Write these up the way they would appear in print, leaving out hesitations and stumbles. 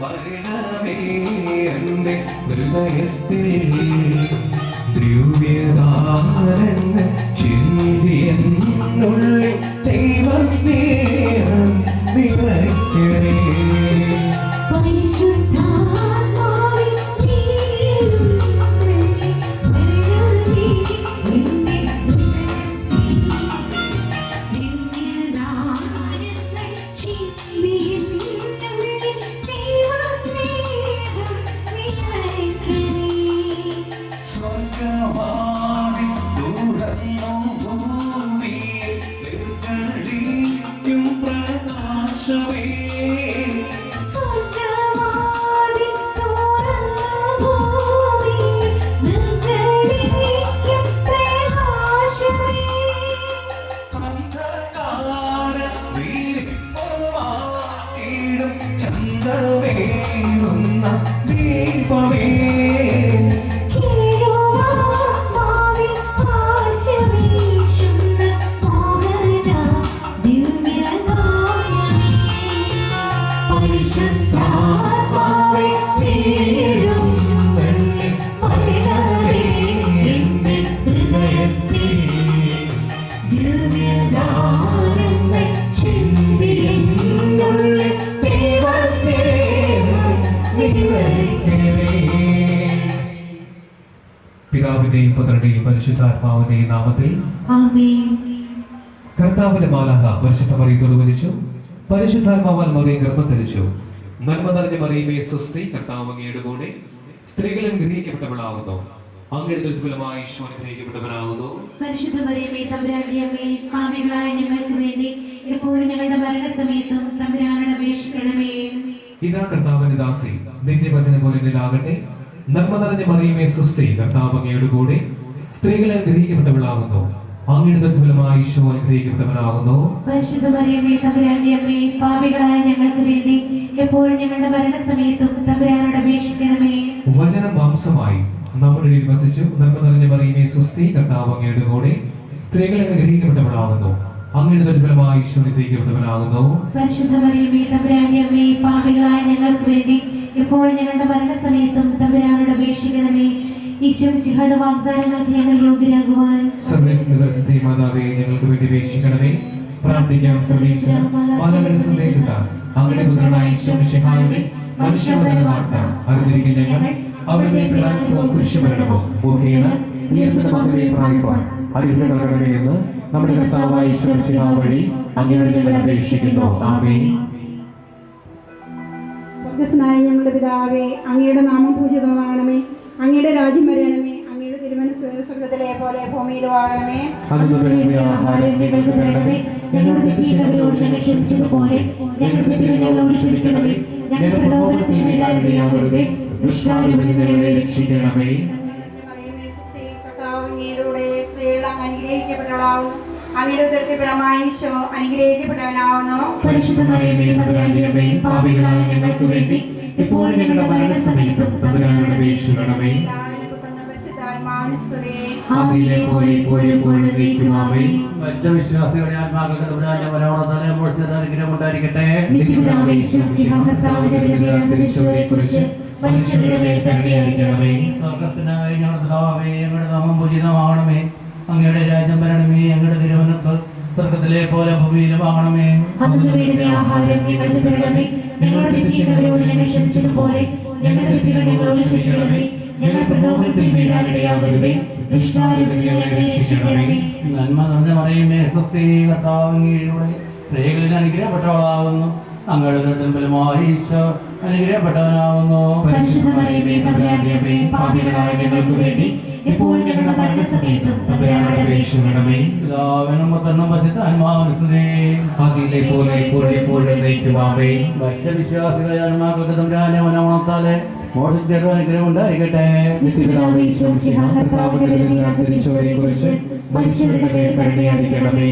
വരണമേ എൻ്റെ ഹൃദയത്തിൽ ദിവ്യദാനങ്ങൾ ചിന്തിയെന്നുള്ളിൽ ദൈവസ്നേഹം നിറയ്ക്കണേ. പിതാവിന്റെയും പുത്രന്റെയും പരിശുദ്ധാത്മാവിന്റെയും നാമത്തിൽ ആമേൻ. കർത്താവിന്റെ മാലാഖ പരിശുദ്ധ മറിയത്തോട് വരിച്ചു, പരിശുദ്ധാത്മാവാൽ മറിയം ഗർഭം ധരിച്ചു. നന്മ നിറഞ്ഞ മറിയമേ സ്വസ്തി, കർത്താവ് അങ്ങയുടെ കൂടെ സ്ത്രീകൾ അനുഗ്രഹിക്കപ്പെട്ടവളാകുന്നു. അങ്ങയുടെ ഫലമായി ഈശോ അനുഗ്രഹിക്കപ്പെട്ടവനാകുന്നു. പരിശുദ്ധ മറിയമേ തമ്പുരാന്റെ അമ്മേ, പാപികളായ ഞങ്ങൾക്ക് വേണ്ടി എപ്പോഴും ഞങ്ങളുടെ മരണസമയത്തും തമ്പുരാനോട് അപേക്ഷിക്കണമേ. ഇതാ കർത്താവിന്റെ ദാസി, നിന്റെ വചനം പോലെ എന്നിലാകട്ടെ. നന്മ നിറഞ്ഞ മറിയമേ സ്വസ്തി, കർത്താവ് അങ്ങയുടെ കൂടെ സ്ത്രീകൾ അനുഗ്രഹിക്കപ്പെട്ടവളാകുന്നു. അങ്ങയുടെ ഫലമായി ഈശോ അനുഗ്രഹിക്കപ്പെട്ടവനാകുന്നു. പരിശുദ്ധ മറിയമേ തമ്പുരാന്റെ അമ്മേ, പാപികളായ ഞങ്ങൾക്ക് വേണ്ടി എപ്പോഴും ഞങ്ങളുടെ മരണസമയത്തും തമ്പുരാനോട് അപേക്ഷിക്കണമേ. വചനം മാംസമായി നമ്മുടെ ഇടയിൽ വസിച്ചു. നന്മ നിറഞ്ഞ മറിയമേ സ്വസ്തി, കർത്താവ് അങ്ങയുടെ കൂടെ സ്ത്രീകൾ അനുഗ്രഹിക്കപ്പെട്ടവളാകുന്നു. അങ്ങയുടെ ഫലമായി ഈശോ അനുഗ്രഹിക്കപ്പെട്ടവനാകുന്നു. പരിശുദ്ധ മറിയമേ തമ്പുരാന്റെ അമ്മേ, പാപികളായ ഞങ്ങൾക്ക് വേണ്ടി എപ്പോഴും ഞങ്ങളുടെ മരണസമയത്തും തമ്പുരാനോട് അപേക്ഷിക്കണമേ. ഈശോയുടെ വാഗ്ദാനങ്ങൾക്ക് ഞങ്ങൾ യോഗ്യരാകുവാൻ സർവ്വേശ്വരസിദ്ധി മാതാവേ, ഞങ്ങൾക്ക് വേണ്ടി അപേക്ഷിക്കണമേ. പ്രാർത്ഥിക്കാം. സർവ്വേശ്വര മാതാവിന്റെ സന്ദേശത്താൽ അങ്ങയുടെ പുത്രനായ ഈശോയുടെ മനുഷ്യാവതാര വാർത്ത അറിഞ്ഞിരിക്കുന്ന ഞങ്ങൾ അവിടുത്തെ പ്ലാറ്റ്ഫോം കുരിശുമരണവും മുഖേന ഉയർന്ന മകനെ പ്രാപിപ്പാൻ അനുഗ്രഹമേ എന്ന് നമ്മുടെ കർത്താവായ ഈശോ വഴി അങ്ങയുടെ ഞങ്ങൾ അപേക്ഷിക്കുന്നു. ആമേൻ. സ്വർഗ്ഗസ്ഥനായ ഞങ്ങളുടെ പിതാവേ, അങ്ങയുടെ നാമം പൂജിതമാകണമേ. അങ്ങയുടെ രാജ്യം വരണമേ. അങ്ങയുടെ തിരുമനസ്സ് സ്വർഗ്ഗത്തിലെ പോലെ ഭൂമിയിലും ആകണമേ. ആഹാരം ഞങ്ങൾക്ക് തരണമേ. ഞങ്ങളുടെ തെറ്റുകളോട് ഞങ്ങൾ ക്ഷമിച്ചതുപോലെ ഞങ്ങളുടെ തെറ്റുകൾ ഞങ്ങളോട് ക്ഷമിക്കണമേ. ഞങ്ങൾ പ്രലോഭനത്തിൽ വീഴാനിടയാകരുതേ, ദുഷ്ടാരൂപിയിൽ നിന്ന് ഞങ്ങളെ രക്ഷിക്കണമേ. കർത്താവ് അങ്ങയുടെ കൂടെ സ്ത്രീകൾ അങ്ങ് അനുഗ്രഹിക്കപ്പെട്ടവളാകുന്നു. അങ്ങയുടെ ഉദരത്തിൽ ഫലമായി ഈശോ അനുഗ്രഹിക്കപ്പെട്ടവനാകുന്നു. പരിശുദ്ധ മറിയമേ തമ്പുരാന്റെ അമ്മേ, പാപികളായ ഞങ്ങൾക്ക് വേണ്ടി എപ്പോഴും ഞങ്ങളുടെ മരണസമയത്തും തമ്പുരാനോട് അപേക്ഷിക്കണമേ. ആദിയിലെ പോലെ ഇപ്പോഴും എപ്പോഴും എന്നേക്കും ആമേൻ. വിശ്വാസികളുടെ ആത്മാക്കൾക്ക് തമ്പുരാന്റെ മനോഹരമായ മോക്ഷത്തിന് അനുഗ്രഹം ഉണ്ടായിരിക്കട്ടെ. നിത്യപിതാവേ ഈശോമിശിഹാ കർത്താവിന്റെ ബലിയാഗത്തെക്കുറിച്ച് മനുഷ്യരുടെ മേൽ കരുണയായിരിക്കണമേ. സ്വർഗ്ഗസ്ഥനായ ഞങ്ങളുടെ പിതാവേ, അങ്ങയുടെ നാമം പൂജിതമാകണമേ. അങ്ങയുടെ രാജ്യം വരണമേ. അങ്ങയുടെ തിരുമനസ്സ് സ്വർഗ്ഗത്തിലെ പോലെ ഭൂമിയിലും ആകണമേ. അന്നു വേണ്ടുന്ന ആഹാരം ഞങ്ങൾക്ക് തരണമേ. ഞങ്ങളുടെ തെറ്റുകളോട് ഞങ്ങൾ ക്ഷമിച്ചതുപോലെ ഞങ്ങളുടെ തെറ്റുകൾ ഞങ്ങളോട് ക്ഷമിക്കണമേ. ഞങ്ങൾ പ്രലോഭനത്തിൽ വീഴാനിടയാകരുതേ, ദുഷ്ടാരൂപിയിൽ നിന്ന് ഞങ്ങളെ രക്ഷിക്കണമേ. നന്മ നിറഞ്ഞ മറിയമേ സ്വസ്തി, കർത്താവ് അങ്ങയുടെ സ്ത്രീകളിൽ അനുഗ്രഹപ്പെട്ടവളാകുന്നു. അങ്ങയുടെ ഉദരത്തിൻ ഫലമായി ഈശോ അനുഗ്രഹപ്പെട്ടവനാകുന്നു. പരിശുദ്ധ മറിയമേ തമ്പുരാന്റെ അമ്മേ, പാപികളായ ഞങ്ങൾക്ക് വേണ്ടി എപ്പോഴും ഞങ്ങളുടെ മരണസമയത്തും തമ്പുരാനോട് അപേക്ഷിക്കണമേ. പിതാവിനും പുത്രനും പരിശുദ്ധാത്മാവിനും സ്തുതി. ആദിയിലെ പോലെ ഇപ്പോഴും എപ്പോഴും എന്നേക്കും ആമേൻ. വിശ്വാസികളെ ആത്മാക്കൾക്ക് തമ്പുരാന്റെ മനോഹരത്താലെ മോക്ഷത്തിന് അനുഗ്രഹം ഉണ്ടായിരിക്കട്ടെ. നിത്യപിതാവേ ഈശോമിശിഹാ കർത്താവിന്റെ ബലിയാഗത്തെക്കുറിച്ച് മനുഷ്യരുടെ മേൽ കരുണയായിരിക്കണമേ.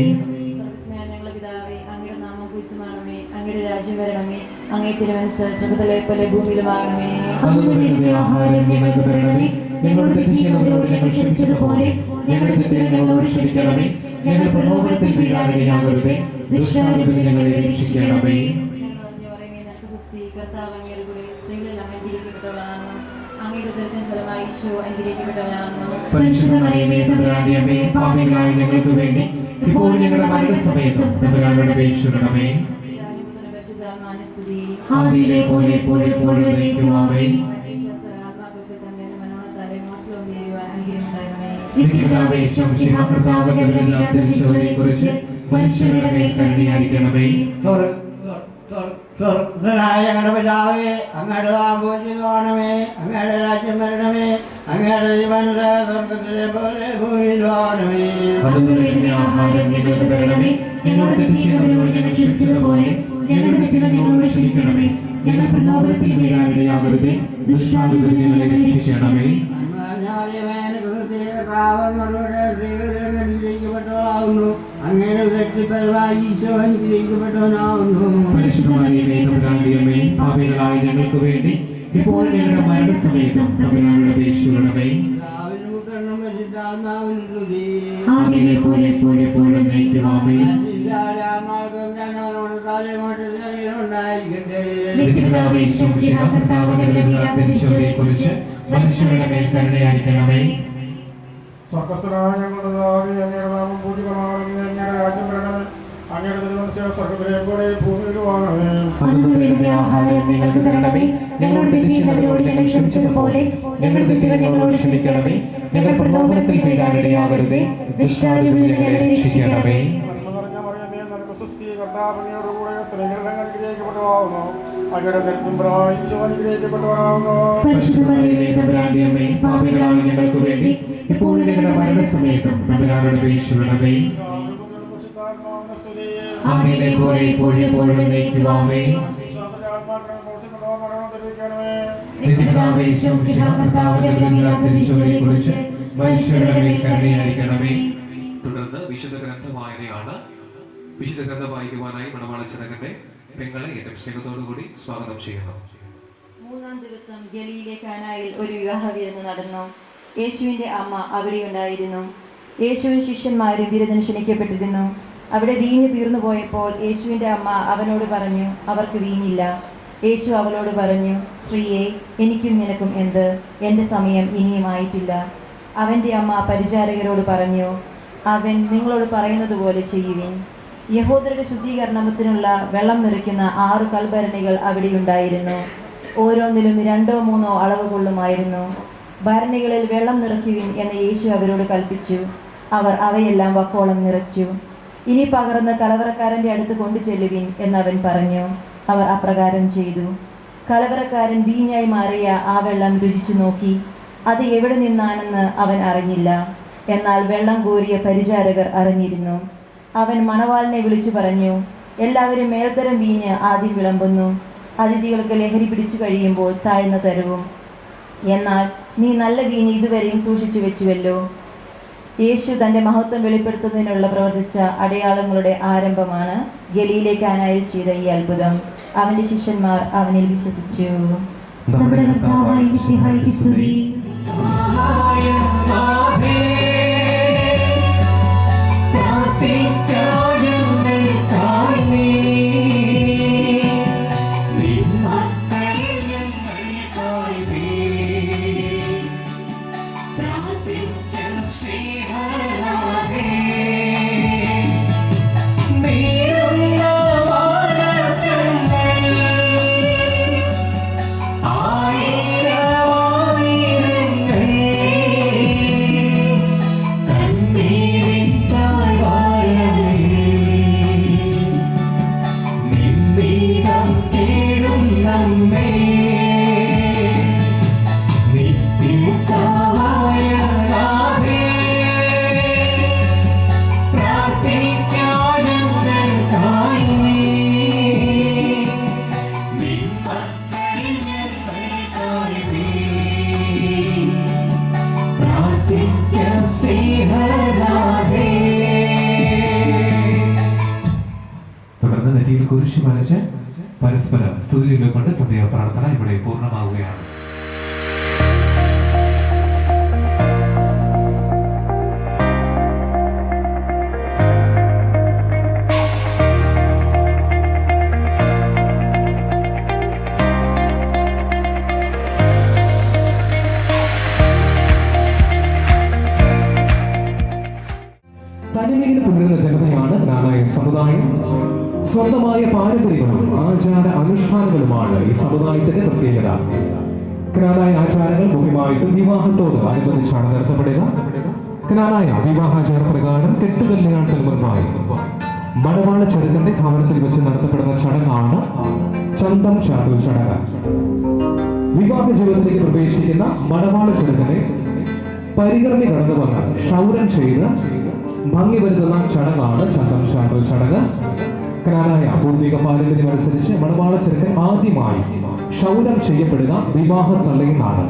ഞങ്ങളുടെ പിതാവേ, അങ്ങയുടെ നാമം പൂജിതമാകണമേ. അങ്ങയുടെ രാജ്യം വരണമേ. അങ്ങേ തിരുമനസ്സ് സ്വർഗ്ഗത്തിലെ പോലെ ഭൂമിയിലുമാകണമേ. അന്നു വേണ്ടുന്ന ആഹാരം ഞങ്ങൾക്ക് തരണമേ. ഞങ്ങളുടെ തെറ്റുകളോട് ഞങ്ങൾ ക്ഷമിച്ചതുപോലെ ഞങ്ങളുടെ തെറ്റുകൾ ഞങ്ങളോട് ക്ഷമിക്കണമേ. ഞങ്ങൾ പ്രലോഭനത്തിൽ വീഴാനിടയാകരുതേ, ദുഷ്ടാരൂപിയിൽ നിന്ന് ഞങ്ങളെ രക്ഷിക്കണമേ. കർത്താവ് അങ്ങയുടെ കൂടെ സ്ത്രീകളിൽ അങ്ങ് അനുഗ്രഹിക്കപ്പെട്ടവളാകുന്നു. അങ്ങയുടെ ഉദരത്തിൻ ഫലമായി ഈശോ അനുഗ്രഹിക്കപ്പെട്ടവനാകുന്നു. പരിശുദ്ധ മറിയമേ, തമ്പുരാന്റെ അമ്മേ, പാപികളായ ഞങ്ങൾക്ക് വേണ്ടി ഇപ്പോൾ ഞങ്ങളുടെ മരണസമയത്തും തമ്പുരാനോട് അപേക്ഷിക്കണമേ. പിതാവിനും പുത്രനും പരിശുദ്ധാത്മാവിനും സ്തുതി. ആദിയിലെ പോലെ എപ്പോഴും എപ്പോഴും എന്നേക്കും ആമേൻ. ആത്മാക്കൾക്ക് തന്റെ മനോണത്താലെ മോശവും ചെയ്യുവാൻ അനുഗ്രഹമുണ്ടാകണമേ. നിത്യപിതാവേ, ശംസിഹാ പ്രസാദങ്ങളുടെ കുറിച്ച് മനുഷ്യരുടെ മേൽ കരുണയായിരിക്കണമേ. സ്വർഗനായ ഞങ്ങളുടെ പിതാവേ, അങ്ങയുടെ നാമം പൂജിതമാകണമേ, അങ്ങയുടെ രാജ്യം വരണമേ, അങ്ങയുടെ ജീവനുള്ള സ്വർഗത്തിലെ പോലെ ഭൂമിയിലുമാകണമേ. അന്നു വേണ്ടുന്ന ആഹാരം ഞങ്ങൾക്ക് തരണമേ. ഞങ്ങളുടെ തെറ്റ് ചെയ്യുന്നവരോട് ഞങ്ങൾ ക്ഷമിച്ചതുപോലെ ഞങ്ങളുടെ തെറ്റുകൾ ഞങ്ങളോട് ക്ഷമിക്കണമേ. ഞങ്ങൾ പ്രലോഭനത്തിൽ വീഴാനിടയാകരുതേ, ദുഷ്ടാരൂപത്തിൽ ഞങ്ങളെ രക്ഷിക്കണമേ. സ്ത്രീകളിലേക്കപ്പെട്ടവളാകുന്നു, അങ്ങയുടെ വ്യക്തിപരമായി ഈശോ അനുഗ്രഹിക്കപ്പെട്ടവനാകുന്നു. പരിശുദ്ധമറിയമേ, തമ്പുരാന്റെ അമ്മേ, പാപികളായ ഞങ്ങൾക്ക് വേണ്ടി ഇപ്പോൾ ഞങ്ങളുടെ മരണസമയത്തും തമ്പുരാനോട് അപേക്ഷിക്കണമേ. പിതാവിനും പുത്രനും പരിശുദ്ധാത്മാവിനും സ്തുതി. ആദിയിലെ പോലെ എപ്പോഴും എപ്പോഴും എന്നേക്കും ആമേൻ. നിത്യപിതാവേ, ശംസിഹാ പ്രസാദങ്ങളുടെ കുറിച്ച് മനുഷ്യരുടെ മേൽ കരുണയായിരിക്കണമേ. സ്വർഗസ്ഥനായ ഞങ്ങളുടെ പിതാവേ, അങ്ങയുടെ നാമം പൂജിതമാകണമേ, അങ്ങയുടെ രാജ്യം വരണമേ, അങ്ങയുടെ തിരുമനസ്സ് സ്വർഗ്ഗത്തിലെ പോലെ ഭൂമിയിലുമാകണമേ. അന്നു വേണ്ടുന്ന ആഹാരം ഞങ്ങൾക്ക് തരണമേ. ഞങ്ങളോട് തെറ്റ് ചെയ്യുന്നവരോട് ഞങ്ങൾ ക്ഷമിച്ചതുപോലെ ഞങ്ങളുടെ തെറ്റുകൾ ഞങ്ങളോട് ക്ഷമിക്കണമേ. ഞങ്ങൾ പ്രലോഭനത്തിൽ വീഴാനിടയാകരുതേ, ദുഷ്ടാരൂപത്തിൽ ഞങ്ങളെ രക്ഷിക്കണമേ. നന്മ നിറഞ്ഞ മറിയമേ, നിനക്ക് സ്തുതി. കർത്താവ് അങ്ങയോടുകൂടെ സ്ത്രീകളിൽ അങ്ങ് അനുഗ്രഹിക്കപ്പെട്ടവളാകുന്നു, അങ്ങയുടെ ഉദരത്തിൻ ഫലമായി ഈശോ അനുഗ്രഹിക്കപ്പെട്ടവനാകുന്നു. പരിശുദ്ധ മറിയമേ, തമ്പുരാന്റെ അമ്മേ, പാപികളായ ഞങ്ങൾക്ക് വേണ്ടി ഇപ്പോഴും ഞങ്ങളുടെ മരണസമയത്തും തമ്പുരാനോട് അപേക്ഷിക്കണമേ. പിതാവിനും പുത്രനും പരിശുദ്ധാത്മാവിനും സ്തുതി. ആദിയിലെ പോലെ എപ്പോഴും എപ്പോഴും എന്നേക്കും ആമേൻ. വിശ്വാസത്തിന്റെ ആത്മാക്കളെ മോശപ്പെട്ടവ മരണം ധരിക്കണമേ. നിത്യപിതാവേ, ശംസിഹാ പ്രസാദങ്ങളുടെ കുറിച്ച് മനുഷ്യരുടെ മേൽ കരുണയായിരിക്കണമേ. തുടർന്ന് വിശുദ്ധ ഗ്രന്ഥ വായനയാണ്. വിശുദ്ധ ഗ്രന്ഥം വായിക്കുവാനായി മണവാളച്ചനകന്റെ പെങ്ങളെ ഏറ്റവും സ്നേഹത്തോടുകൂടി സ്വാഗതം ചെയ്യുന്നു. മൂന്നാം ദിവസം ഗലീലെ കാനായിൽ ഒരു വിവാഹ വിരുന്ന് നടന്നു. യേശുവിന്റെ അമ്മ അവിടെ ഉണ്ടായിരുന്നു. യേശുവിൻ ശിഷ്യന്മാരും വിരുന്നിന് ക്ഷണിക്കപ്പെട്ടിരുന്നു. അവിടെ വീഞ്ഞ് തീർന്നു പോയപ്പോൾ യേശുവിന്റെ അമ്മ അവനോട് പറഞ്ഞു, അവർക്ക് വീഞ്ഞില്ല. യേശു അവളോട് പറഞ്ഞു, സ്ത്രീയെ, എനിക്കും നിനക്കും എന്ത്? എൻ്റെ സമയം ഇനിയും ആയിട്ടില്ല. അവൻ്റെ അമ്മ പരിചാരകരോട് പറഞ്ഞു, അവൻ നിങ്ങളോട് പറയുന്നത് പോലെ ചെയ്യുവിൻ. യഹൂദരുടെ ശുദ്ധീകരണത്തിനുള്ള വെള്ളം നിറയ്ക്കുന്ന 6 കൽഭരണികൾ അവിടെയുണ്ടായിരുന്നു. ഓരോന്നിലും 2 or 3 അളവ് കൊള്ളുമായിരുന്നു. ഭരണികളിൽ വെള്ളം നിറയ്ക്കുവിൻ എന്ന് യേശു അവരോട് കൽപ്പിച്ചു. അവർ അവയെല്ലാം വക്കോളം നിറച്ചു. ഇനി പകർന്ന് കലവറക്കാരൻ്റെ അടുത്ത് കൊണ്ടു ചെല്ലുവിൻ എന്നവൻ പറഞ്ഞു. അവർ അപ്രകാരം ചെയ്തു. കലവറക്കാരൻ വീഞ്ഞായി മാറിയ ആ വെള്ളം രുചിച്ചു നോക്കി. അത് എവിടെ നിന്നാണെന്ന് അവൻ അറിഞ്ഞില്ല. എന്നാൽ വെള്ളം കോരിയ പരിചാരകർ അറിഞ്ഞിരുന്നു. അവൻ മണവാളിനെ വിളിച്ചു പറഞ്ഞു, എല്ലാവരും മേൽത്തരം വീഞ്ഞ് ആദ്യം വിളമ്പുന്നു, അതിഥികൾക്ക് ലഹരി പിടിച്ചു കഴിയുമ്പോൾ താഴ്ന്ന തരവും. എന്നാൽ നീ നല്ല വീഞ്ഞ് ഇതുവരെയും സൂക്ഷിച്ചു വെച്ചുവല്ലോ. യേശു തൻ്റെ മഹത്വം വെളിപ്പെടുത്തുന്നതിനുള്ള പ്രവർത്തിച്ച അടയാളങ്ങളുടെ ആരംഭമാണ് ഗലീലെ കാനായിൽ ചെയ്ത ഈ അത്ഭുതം. അവൻ്റെ ശിഷ്യന്മാർ അവനിൽ വിശ്വസിച്ചു. നമ്മുടെ കർത്താവായ മിശിഹായ്ക്ക് സ്തുതി. തുടർന്ന് നെറ്റിയിൽ കുരിശ് വരച്ച് പരസ്പരം സ്തുതികളെ കൊണ്ട് സന്ധ്യാ പ്രാർത്ഥന ഇവിടെ പൂർണ്ണമാവുകയാണ്. സമുദായം സ്വന്തമായ പാരമ്പര്യങ്ങളും ആചാര അനുഷ്ഠാനങ്ങളുമാണ് ഈ സമുദായത്തിന്റെ പ്രത്യേകത. ക്നാനായ ആചാരങ്ങൾ മുഖ്യമായിട്ടും വിവാഹത്തോട് അനുബന്ധിച്ചാണ് നടത്തപ്പെടുക. ക്നാനായ വിവാഹാചാര പ്രകാരം കെട്ടുകല്യാണത്തിന് മുൻപായി മണവാള ചെറുക്കന്റെ ഭവനത്തിൽ വെച്ച് നടത്തപ്പെടുന്ന ചടങ്ങാണ് ചന്തം ചാട്ടൽ ചടങ്ങ്. വിവാഹ ജീവിതത്തിലേക്ക് പ്രവേശിക്കുന്ന മണവാള ചെറുക്കനെ പരികർമ്മി കടന്നു വന്ന് ക്ഷൗരം ചെയ്ത് ഭംഗി വരുത്തുന്ന ചടങ്ങാണ് ചന്തം ചാട്ടൽ ചടങ്ങ്. ക്നാനായ പൂർവിക പാരമ്പര്യം അനുസരിച്ച് മണവാള ചെറുക്കൻ ആദ്യമായി ക്ഷൗരം ചെയ്യപ്പെടുക വിവാഹ തള്ളയിലാണ്.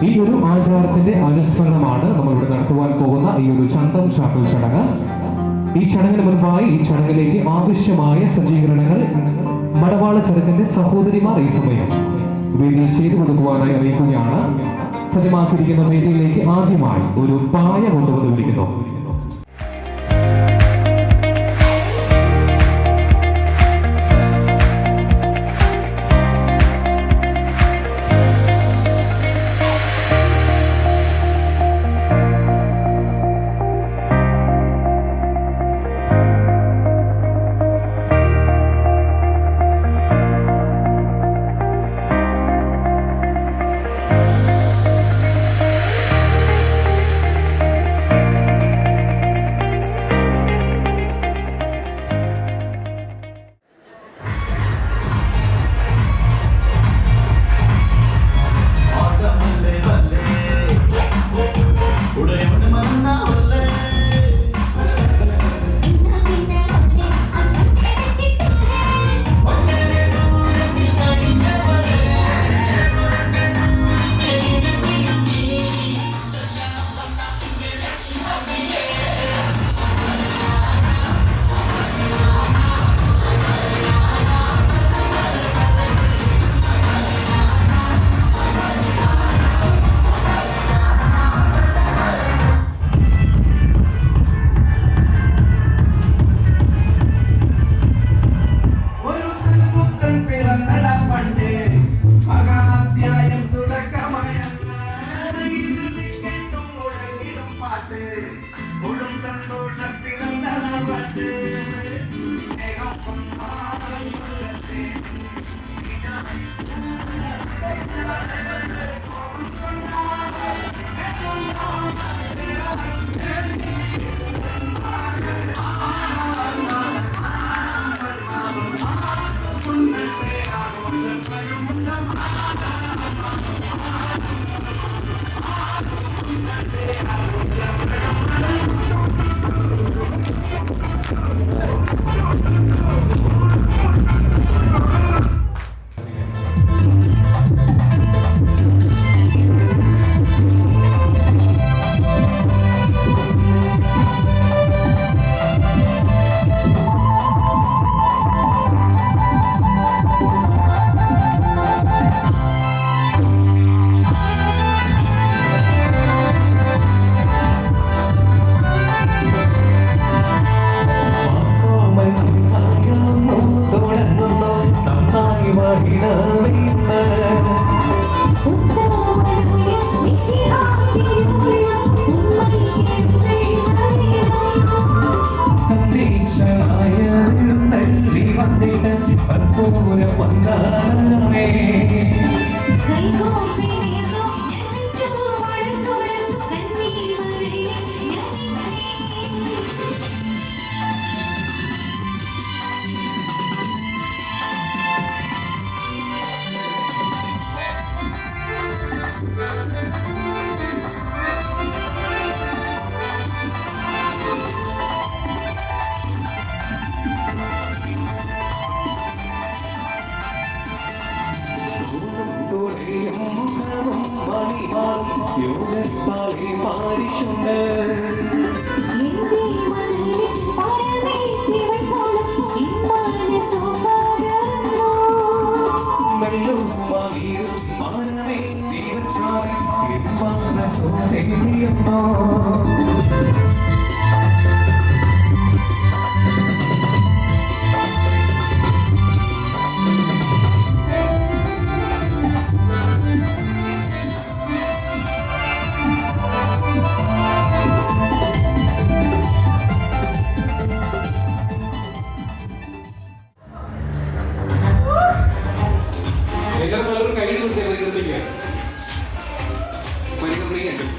ഈ ഒരു ആചാരത്തിന്റെ അനുസ്മരണമാണ് നമ്മൾ ഇവിടെ നടത്തുവാൻ പോകുന്ന ഈ ഒരു ചന്തം ചാട്ടൽ ചടങ്ങ്. ഈ ചടങ്ങിന് മുൻപായി ഈ ചടങ്ങിലേക്ക് ആവശ്യമായ സജ്ജീകരണങ്ങൾ മണവാള ചെറുക്കന്റെ സഹോദരിമാർ ഈ സമയം വേദിയിൽ ചെയ്തു കൊടുക്കുവാനായി അറിയിക്കുകയാണ്. സജ്ജമാക്കിയിരിക്കുന്ന വേദിയിലേക്ക് ആദ്യമായി ഒരു പായ കൊണ്ടുവന്ന് വിളിക്കുന്നു.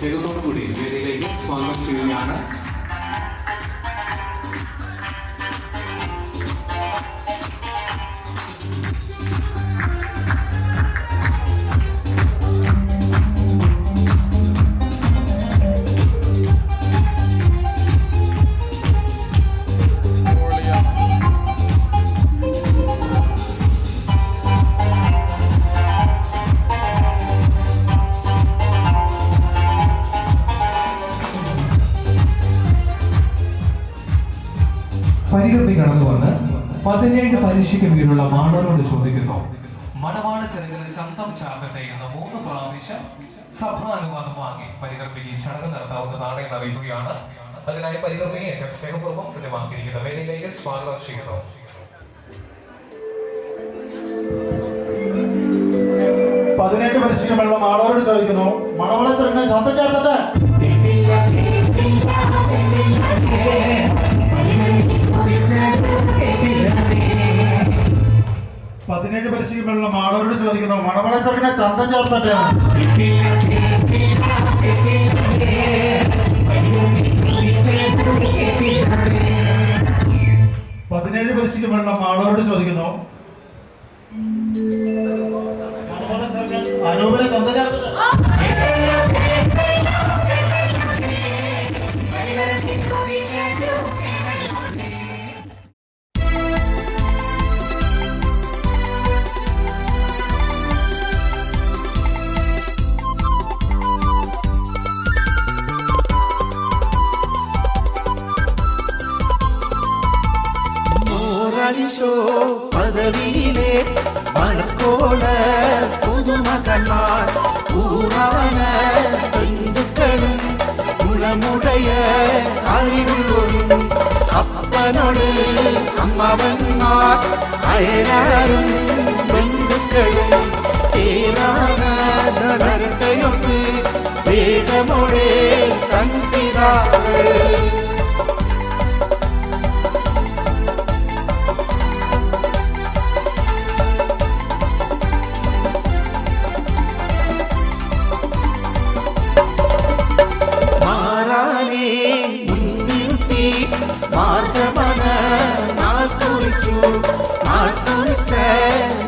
സ്നേഹത്തോടുകൂടി വേദിയിലേക്ക് സ്വാഗതം ചെയ്യുകയാണ്. പരികർമ്മി കടന്നു വന്ന് 17 പരീക്ഷയ്ക്ക് കീഴിലുള്ള മാണവരോട് ചോദിക്കുന്നു, മണവാള ചെറുകിന് ചന്തം ചാർത്തട്ടെ എന്ന് 3 പ്രാവശ്യം സഭാനുവാദം വാങ്ങി പരികർമ്മിക്ക് ഈ ചടങ്ങ് നടത്താവുന്നതാണ് എന്ന് അറിയിക്കുകയാണ്. അതിനായി പരികർമ്മിയെ ഏറ്റവും സ്നേഹപൂർവ്വം സജ്ജമാക്കിയിരിക്കുന്ന വേദിയിലേക്ക് സ്വാഗതം ചെയ്യുന്നു. പതിനേഴ് പരിശീലനമുള്ള മാളവരോട് ചോദിക്കുന്നു, മണവാള ചെറുകിന് ചന്തം ചാർത്തട്ടെ. 17 പരിശീലനമുള്ള മാളവരോട് ചോദിക്കുന്നു, മണവാള ചെറുകിന് ചന്തം ചാർത്തട്ടെ. 17 പരിശീലനമുള്ള മാളവരോട് ചോദിക്കുന്നു, അനൂപിനെ ചന്തം ചാർത്തട്ടെ. പദവിയിലെ മണക്കോള പുതുമകന്മാർ ഊറാന ബന്ധുക്കളും ഗുണമുടയ അറിവുള്ളൊരും അപ്പനോട് അമ്മവന്മാർ അയലാരും ബന്ധുക്കളും ഏറാനൊത്ത് വേഗമോടെ തൻപിതാവ്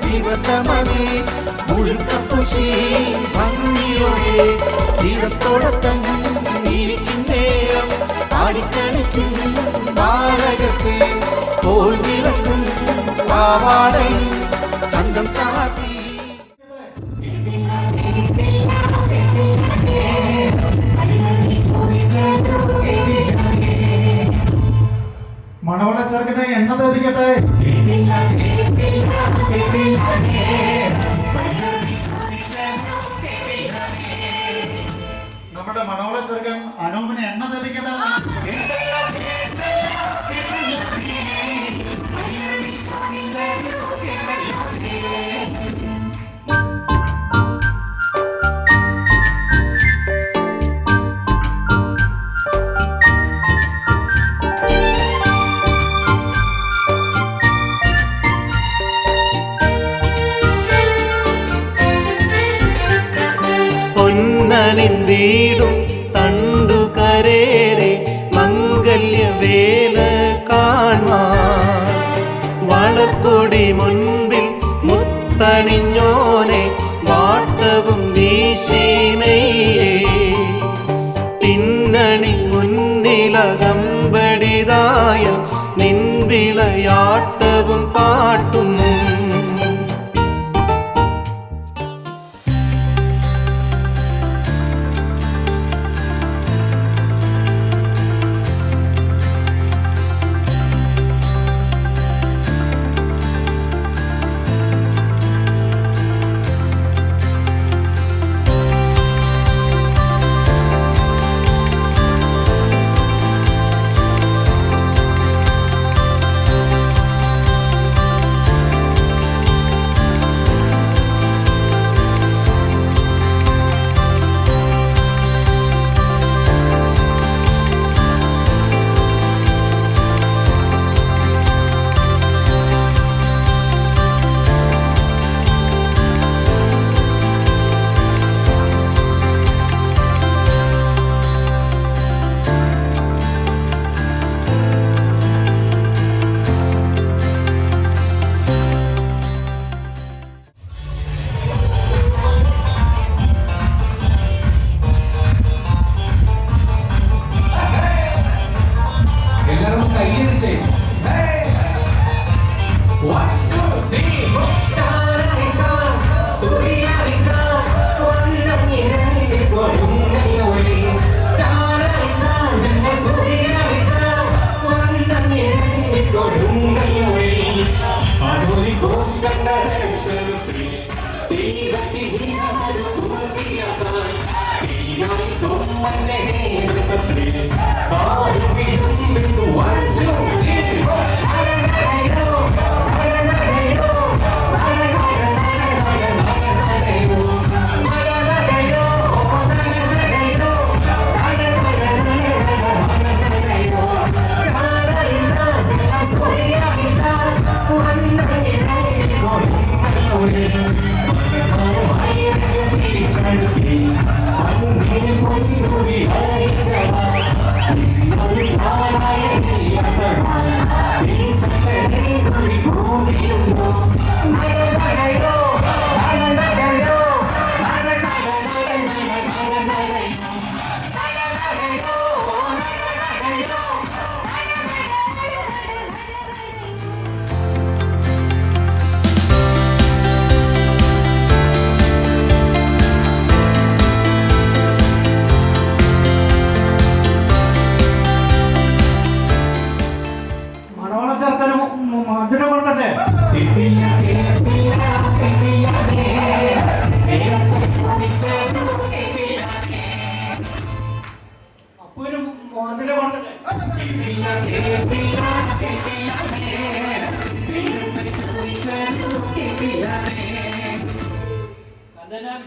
ദിവസമണി മുഴുക്കപ്പുഷി ഭംഗിയോടെ തീരത്തോടത്തം ഇരിക്കുന്നേരം ആടിക്കളിക്കും നാടകത്തിൽ തോൽവിളക്കും പാവാടയും ചന്തം ചാത്തി. മണവാള ചെറുകിന് എണ്ണ തെളിക്കട്ടെ. നമ്മുടെ മണവാള ചെറുകൻ അനൂപിന് എണ്ണ തെളിക്കട്ടെ. പൊന്നണിന്തീടും തണ്ടുകരേറെ മംഗല്യവേല കാൺമാൻ വളർക്കൊടി മുൻപിൽ മുത്തണിഞ്ഞോനെ വാട്ടവും വീശിമേയേ പിന്നണി മുന്നിലകമ്പടിതായ നിൻവിളയാട്ടവും പാട്ടും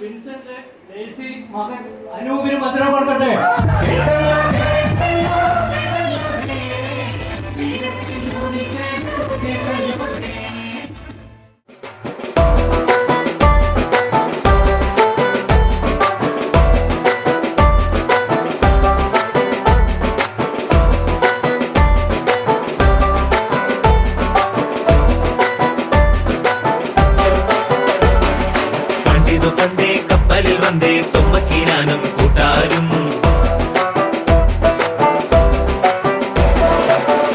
വിൻസെന്റ് ലേസി മകൻ അനൂപിന് മധുരം കൊടുക്കട്ടെ. പണ്ടേ കപ്പലിൽ വന്നേ തുമ്പക്കീനാനും കൂട്ടാരും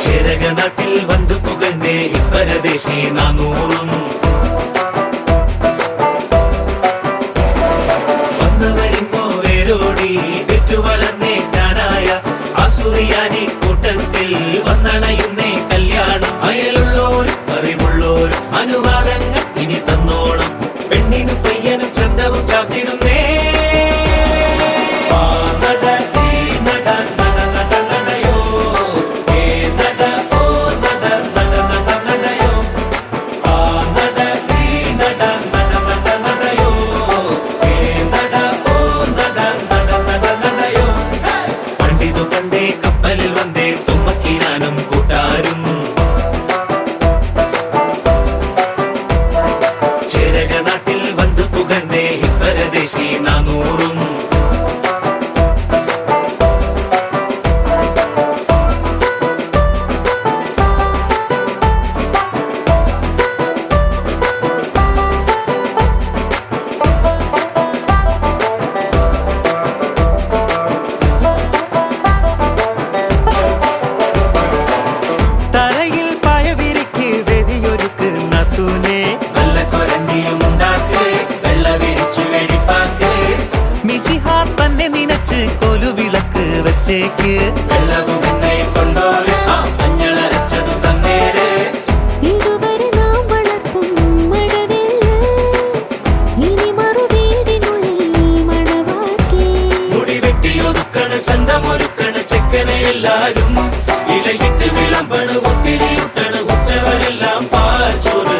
ചേരക നാട്ടിൽ വന്നു പുകഴ്ന്നേ ഇപ്പരദേശി 400 വന്നവരിങ്ങോ വേരോടി പെറ്റു വളർന്നേ ഞാനായ ആസുറിയാനി കൂട്ടത്തിൽ വന്നണയുന്നേ കല്യാണം. അയലുള്ളോരും അറിവുള്ളോരും അനുവാദങ്ങൾ ഇനി തന്നോണം. പെണ്ണിനും പയ്യനും ചന്തവും ചാത്തിടുന്നേ. പണ്ടിതു പണ്ടേ കപ്പലിൽ വന്നേ തുമ്പക്കീനാനും കൂട്ടാരും ചേരക നാട്ടിൽ വന്നു പുകഴ്ന്നേ ഇപ്പരദേശി 400. തറയിൽ പായവിരിക്ക് വെതിയൊരുക്ക് നത്തൂനെ നല്ല കൊരണ്ടിയും ഉണ്ടാക്ക് വെള്ള വിരിച്ചു വെടിപ്പാക്ക്. മിശിഹാർ തന്നെ നിനച്ച് കൊലുവിളക്ക് വെച്ചേക്ക്. വെള്ളവും എണ്ണയും കൊണ്ടോര് മഞ്ഞളരച്ചതു തന്നേര്. ഇതുവരെ നാം വളർത്തും മഴവില്ല് ഇനി മറുവീടിനുള്ളിൽ മണവാട്ടി. മുടി വെട്ടിയൊതുക്കണ് ചന്തമൊരുക്കണ് ചെക്കനെ എല്ലാരും. ഇലയിട്ട് വിളമ്പണ് ഒത്തിരിയുട്ടണ് ഉറ്റവരെല്ലാം പാച്ചോറ്.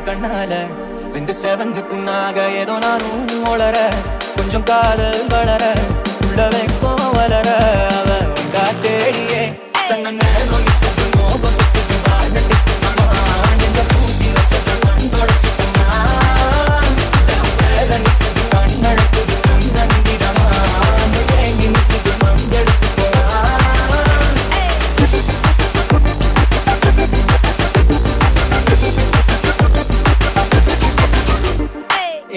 என் கண்ணால வெந்து செவந்து புண்ணாக ஏதோ நானும் ஒளர கொஞ்சம் காதல் வளர உள்ள வைக்கும் வளர அவ வந்தா தேடியே தன்னை நேரம் மோகம் சுத்துது வாழ்ந்துட்டுமா நெஞ்ச பூட்டி வச்சது கண் தொடச்சுட்டுமா சேத நிற்குது கண் அழக்குது நந்திடமா தேங்கி நிற்குது மந்தெடுத்து போனா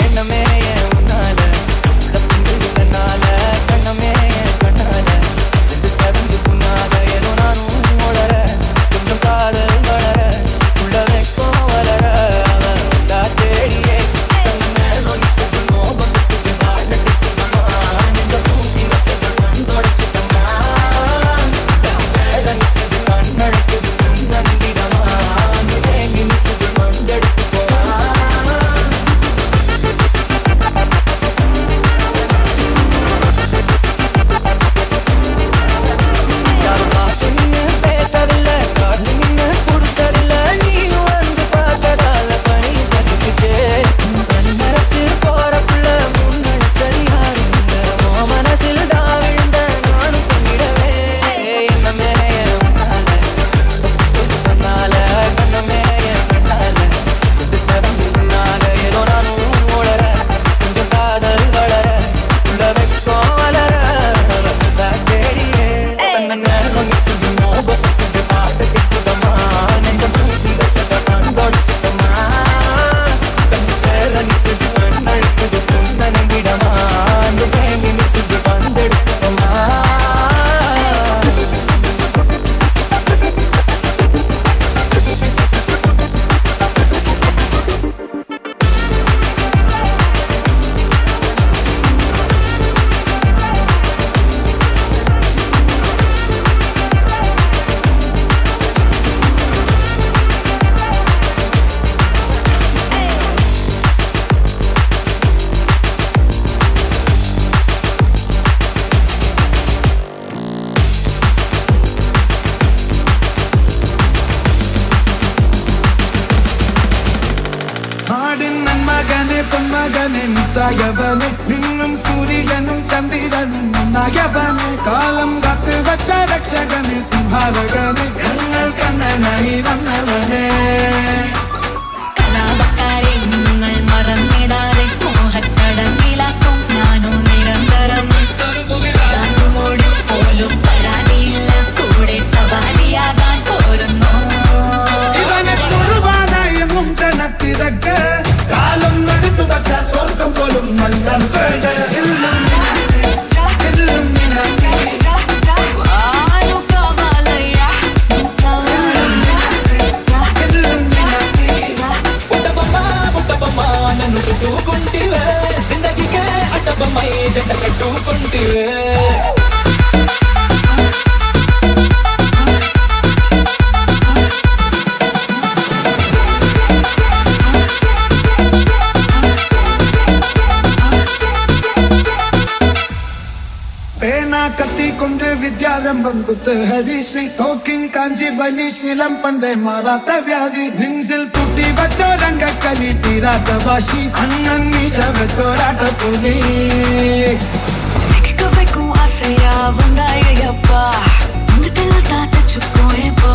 எண்ணமே என் உன்னால புங்குது தன்னால கண்ணமே என் கண்ணால ரெண்டு செவந்து புண்ணாக ஏதோ நானும் ஒளர கொஞ்சம் காதல் வளர உள்ள வைக்கும் வளர அவ வந்தா தேடியே தன்னை நேரம் நிற்குது மோகம் சுத்துது வாழ்ந்துட்டுமா நெஞ்ச பூட்டி வச்சது கண் தொடச்சுட்டமா சேத நிற்குது கண் அழக்குது நந்திடமா தேங்கி நிற்குது மந்தெடுத்து போனா பேசவில்லை காட்டு நின்று கொடுத்ததில்ல நீயும் வந்து பார்த்ததால பணி கத்துக்கிட்டே கண் மறைச்சு போறப்புள்ள முன்னடிச்சது யாரும் இல்லை உன் மனசில் தான் விழுந்த நானும் பண்ணிடவே என்னமே உன்னால பண்ணால கண்ணமே கண்ணால இது சிறந்து உன்னால ஏதோ நானும் உளர கொஞ்சம் காதல் வளர உள்ள வைக்கும் வளர வந்தா தேடியே தன்னை நேரம் நிற்குது மோகம் சுத்துது பாட்டு கிட்டுதமா நெஞ்ச பூட்டி வச்சத கண் தொடச்சுட்டமா கச்சி சேர நிற்குது கண் அழுக்குது புன்னங்கிடமா அந்த தேங்கி நிற்குது வந்தெடுத்துட்டமா നാടിൻ നന്മകനെ പൊന്മകനെ മുത്തായവനെ നിന്നും സൂര്യനും ചന്ദ്രനും ഒന്നായവനെ കാലം കാത്ത് വച്ച രക്ഷകനെ സിംഹാരകനെ ഞങ്ങൾ കണ്ണനായി വന്നവനെ കലാപക്കാരെ നിങ്ങൾ മറന്നിടാതെ മോഹത്തടങ്ങിലാക്കും ഞാനോ നിരന്തരം മോടി പോലും പരാതിയില്ല കൂടെ സവാരിയാകാൻ പോരുന്നു ഇവനെ മുഴുവാനായെന്നും ജനത്തിരക്ക് കാലം എടുത്തു വച്ച സ്വർഗം പോലും നൽകാൻ വേണ്ട నన్ను చుట్టుకుంటివే జిందగీకే అడ్డబొమ్మై జంట కట్టుకుంటివే പേന കത്തി കൊണ്ട് വിദ്യാരംഭം കുത്ത് ഹരിശ്രീ തോക്കിൻ കാഞ്ചി വലിശീലം പണ്ടേ മാറാത്ത വ്യാധി നെഞ്ചിൽ പൂട്ടി വച്ചോരംഗക്കലി തീരാത്ത വാശി അണ്ണൻ മീശ വെച്ചോരാട്ട പുലി ಸಿಕ್ಕಬೇಕು ಆಸೆಯ ಒಂದಾಯಪ್ಪ ಮುಂದೆ ತಾತ ಚುಕ್ಕೋಯಪ್ಪ